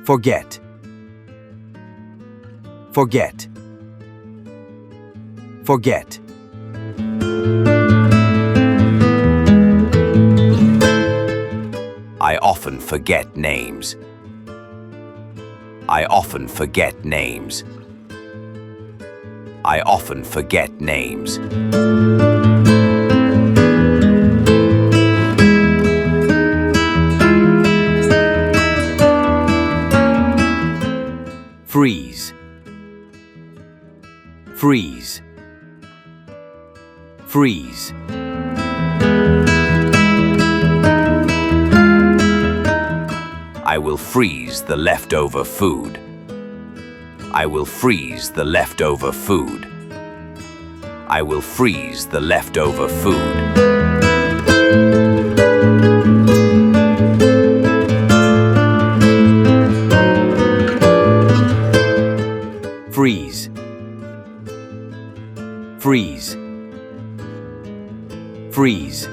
Forget. Forget. Forget. I often forget names. I often forget names. I often forget names. Freeze. Freeze. Freeze. I will freeze the leftover food. I will freeze the leftover food. I will freeze the leftover food. Freeze. Freeze. Freeze.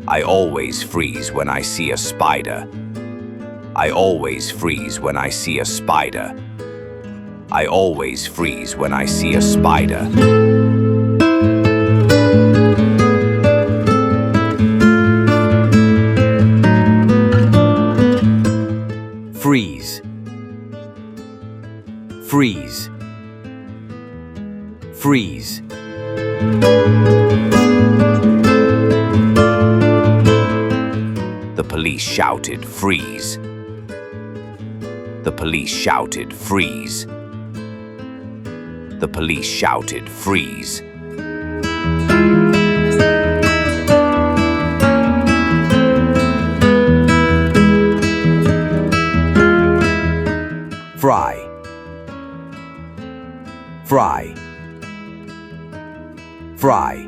I always freeze when I see a spider. I always freeze when I see a spider. I always freeze when I see a spider. Freeze. Freeze. Freeze. The police shouted, "Freeze!" The police shouted, "Freeze!" The police shouted, "Freeze!" Fry. Fry. Fry.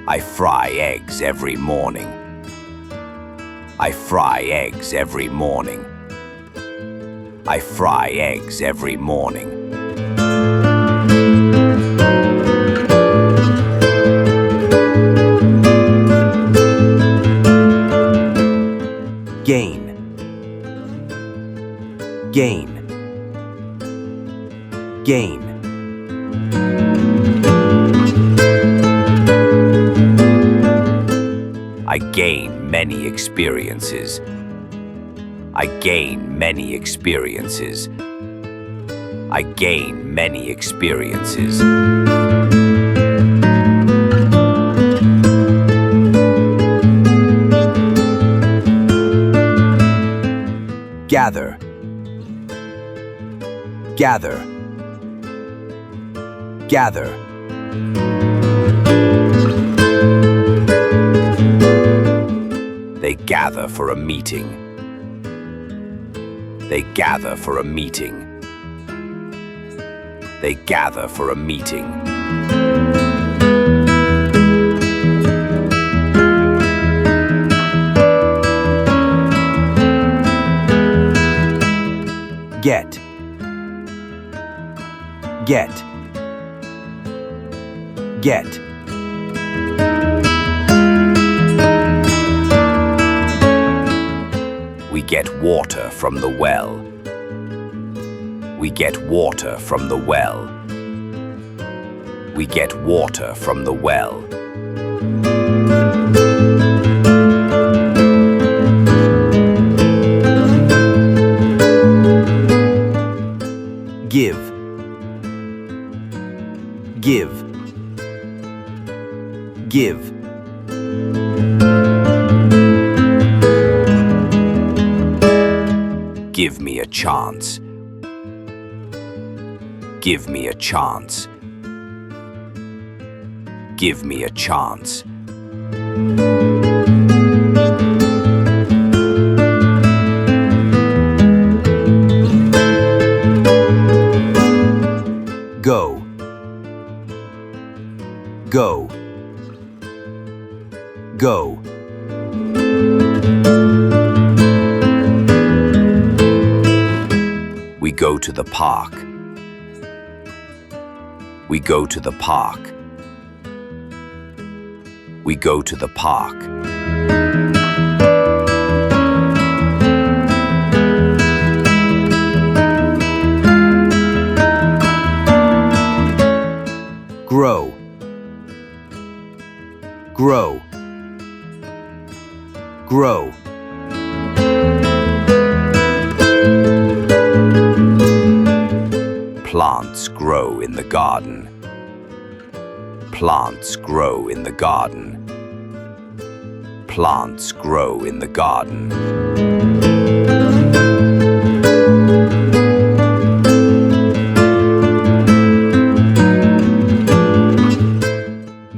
I fry eggs every morning. I fry eggs every morning. I fry eggs every morning. Gain. Gain. Gain. I gain many experiences. I gain many experiences. I gain many experiences. Gather. Gather. Gather. They gather for a meeting. They gather for a meeting. They gather for a meeting. Get. Get. Get. We get water from the well. We get water from the well. We get water from the well. Give. Give. Give. Give me a chance. Give me a chance. Give me a chance. Go. Go. Go. We go to the park. We go to the park. We go to the park. Grow. Grow. Grow. Plants grow in the garden. Plants grow in the garden. Plants grow in the garden.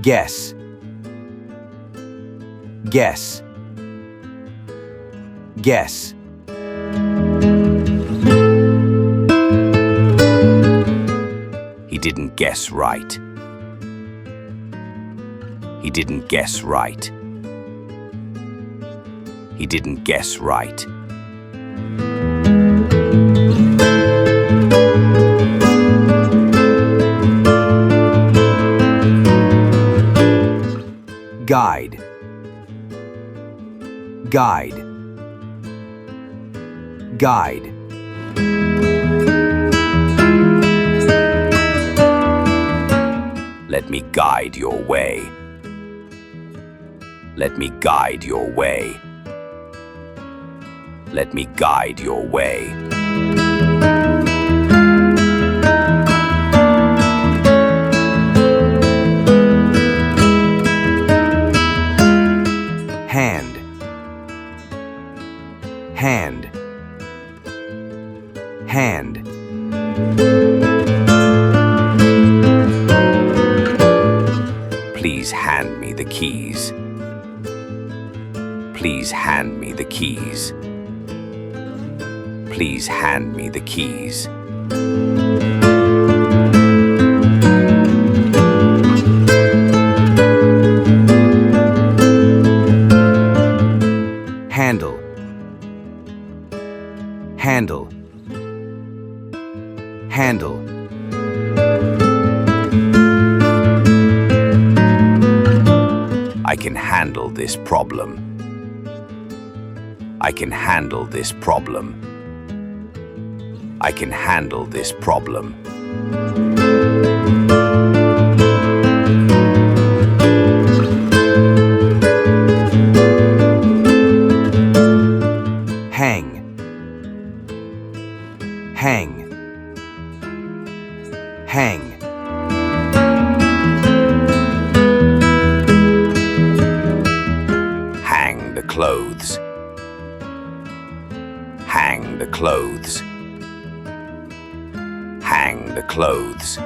Guess. Guess. Guess. He didn't guess right. He didn't guess right. He didn't guess right. Guide. Guide. Guide. Let me guide your way. Let me guide your way. Let me guide your way. Hand. Hand. Hand. Please hand me the keys. Please hand me the keys. Please hand me the keys. Handle. Handle. Handle. I can handle this problem. I can handle this problem. I can handle this problem. Hang. Hang. Hang. Hang the clothes. Hang the clothes. Hang the clothes.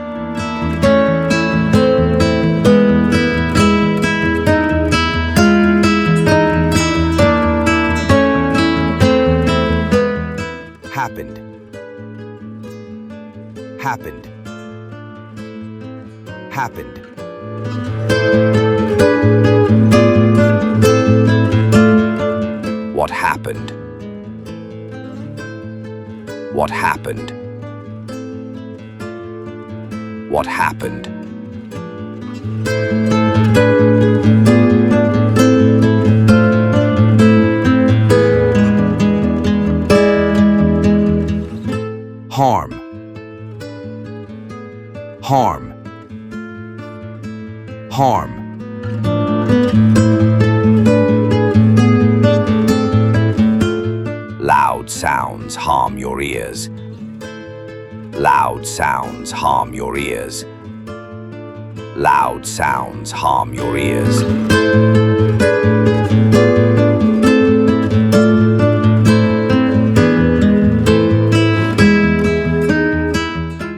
Happened. Happened. Happened. What happened? What happened? What happened? Harm. Harm. Harm. Loud sounds harm your ears. Loud sounds harm your ears. Loud sounds harm your ears.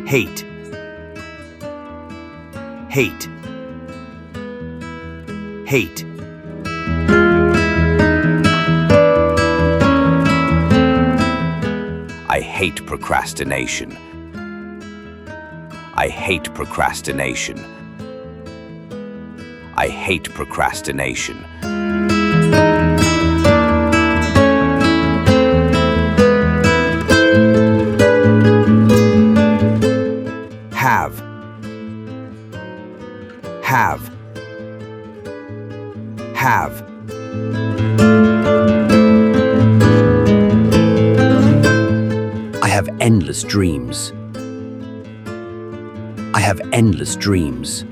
Hate. Hate. Hate. I hate procrastination. I hate procrastination. I hate procrastination. Have. I have endless dreams. I have endless dreams.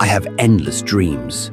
I have endless dreams.